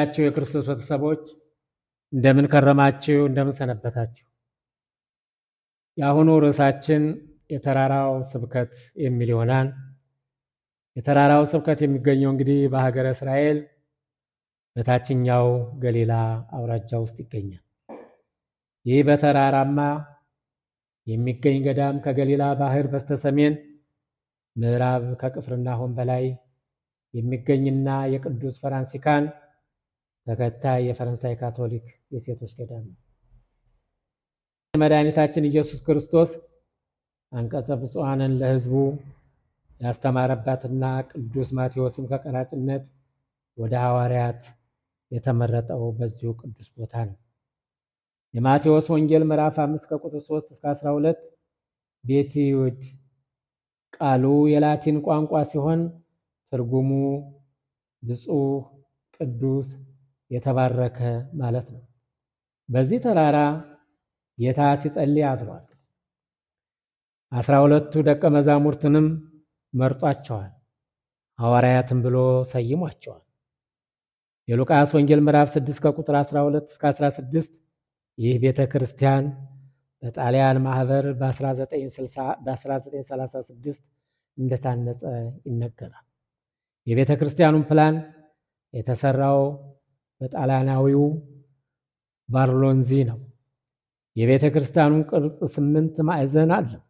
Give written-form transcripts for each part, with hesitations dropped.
የተወደዳችሁ የክርስቶስ ቤተሰቦች እንደምን ከረማችሁ? እንደምን ሰነበታችሁ? የአሁኑ ርዕሳችን የተራራው ስብከት የሚል ይሆናል። የተራራው ስብከት የሚገኘው እንግዲህ በሀገረ እስራኤል በታችኛው ገሊላ አውራጃ ውስጥ ይገኛል። ይህ በተራራማ የሚገኝ ገዳም ከገሊላ ባህር በስተሰሜን ምዕራብ ከቅፍርናሆም በላይ የሚገኝና የቅዱስ ፍራንሲስካን ተከታይ የፈረንሳይ ካቶሊክ የሴቶች ገዳም ነው። መድኃኒታችን ኢየሱስ ክርስቶስ አንቀጸ ብፁዓንን ለሕዝቡ ያስተማረባትና ቅዱስ ማቴዎስም ከቀራጭነት ወደ ሐዋርያት የተመረጠው በዚሁ ቅዱስ ቦታ ነው። የማቴዎስ ወንጌል ምዕራፍ 5 ከቁጥር 3 እስከ 12 ቤቲ ይሁድ ቃሉ የላቲን ቋንቋ ሲሆን ትርጉሙ ብፁዕ፣ ቅዱስ፣ የተባረከ ማለት ነው። በዚህ ተራራ ጌታ ሲጸልይ አድሯል። 12ቱ ደቀ መዛሙርትንም መርጧቸዋል። ሐዋርያትም ብሎ ሰይሟቸዋል። የሉቃስ ወንጌል ምዕራፍ 6 ከቁጥር 12 እስከ 16 ይህ ቤተ ክርስቲያን በጣሊያን ማህበር በ1936 እንደታነጸ ይነገራል። የቤተ ክርስቲያኑን ፕላን የተሰራው በጣሊያናዊው ባርሎንዚ ነው። የቤተ ክርስቲያኑን ቅርጽ 8 ማዕዘን አለው።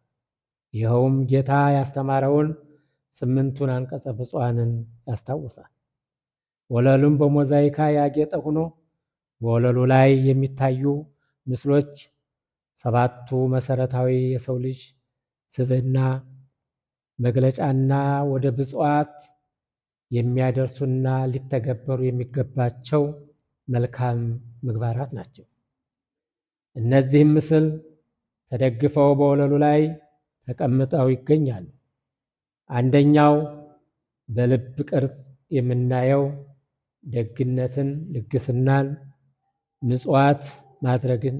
ይኸውም ጌታ ያስተማረውን 8ቱን አንቀጸ ብፁዓንን ያስታውሳል። ወለሉም በሞዛይካ ያጌጠ ሆኖ በወለሉ ላይ የሚታዩ ምስሎች 7ቱ መሰረታዊ የሰው ልጅ ስብዕና መግለጫና ወደ ብፁዓት የሚያደርሱና ሊተገበሩ የሚገባቸው መልካም ምግባራት ናቸው። እነዚህም ምስል ተደግፈው በወለሉ ላይ ተቀምጠው ይገኛሉ። አንደኛው በልብ ቅርጽ የምናየው ደግነትን፣ ልግስናን፣ ምጽዋት ማድረግን፣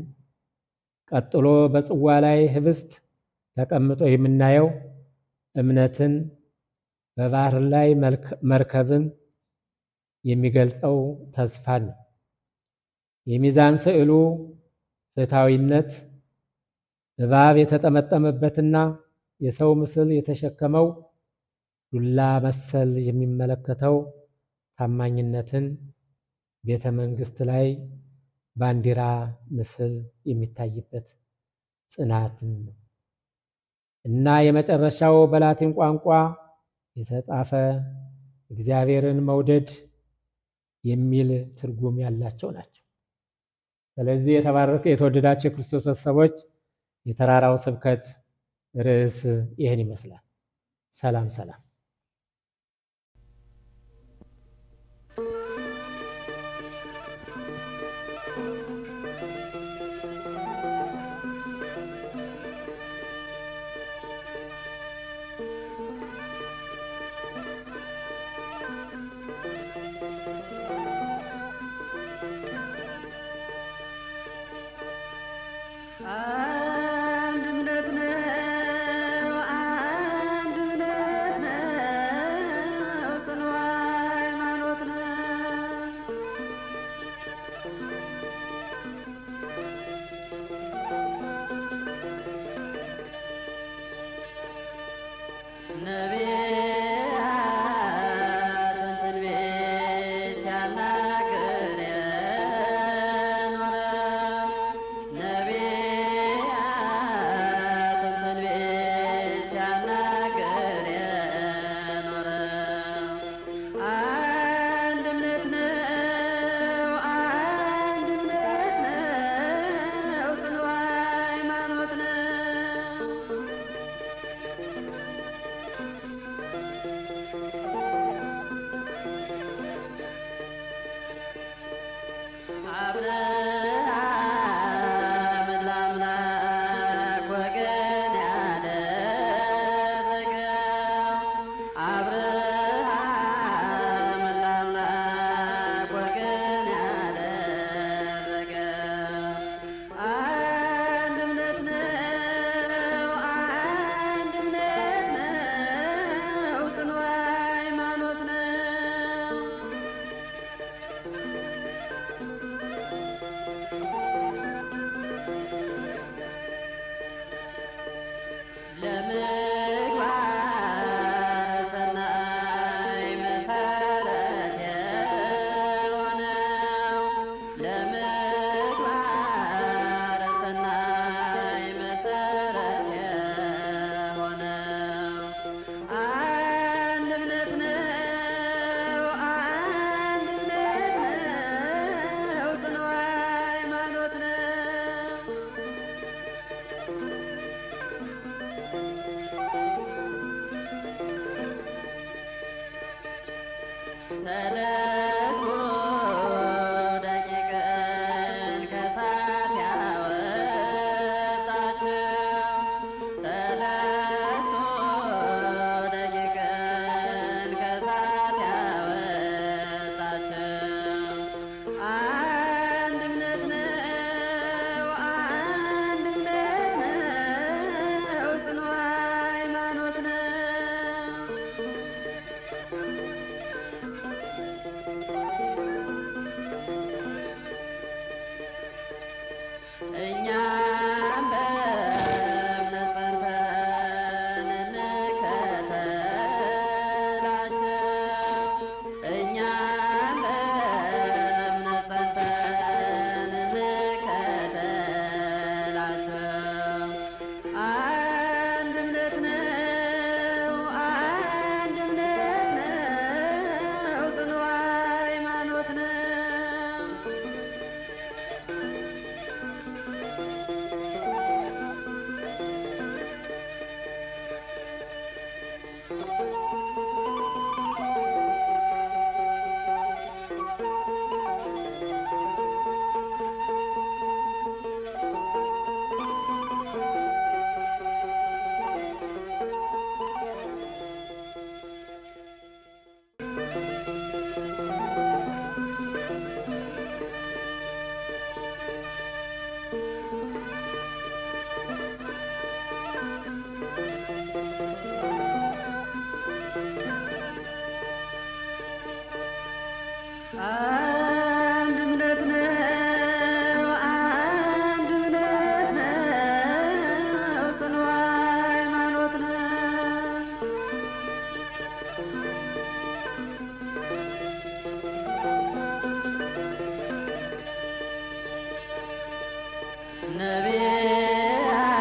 ቀጥሎ በጽዋ ላይ ህብስት ተቀምጦ የምናየው እምነትን፣ በባህር ላይ መርከብን የሚገልጸው ተስፋን ነው። የሚዛን ስዕሉ ፍትሐዊነት፣ እባብ የተጠመጠመበትና የሰው ምስል የተሸከመው ዱላ መሰል የሚመለከተው ታማኝነትን፣ ቤተ መንግስት ላይ ባንዲራ ምስል የሚታይበት ጽናትን ነው እና የመጨረሻው በላቲን ቋንቋ የተጻፈ እግዚአብሔርን መውደድ የሚል ትርጉም ያላቸው ናቸው። ስለዚህ የተባረከ የተወደዳቸው የክርስቶስ ቤተሰቦች የተራራው ስብከት ርዕስ ይህን ይመስላል። ሰላም ሰላም።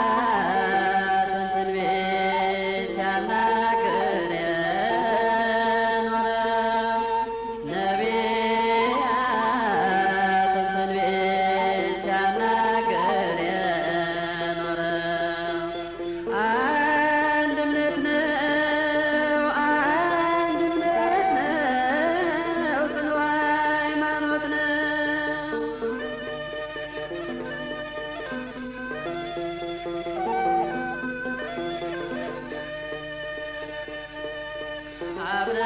ነቢያትን ትንቢት ሲያናግር የኖረ ነቢያትን ትንቢት ሲያናግር የኖረ አንድ እምነት ነው፣ አንድ እምነት ነው፣ ጽኑ ሃይማኖት ነው። አብረ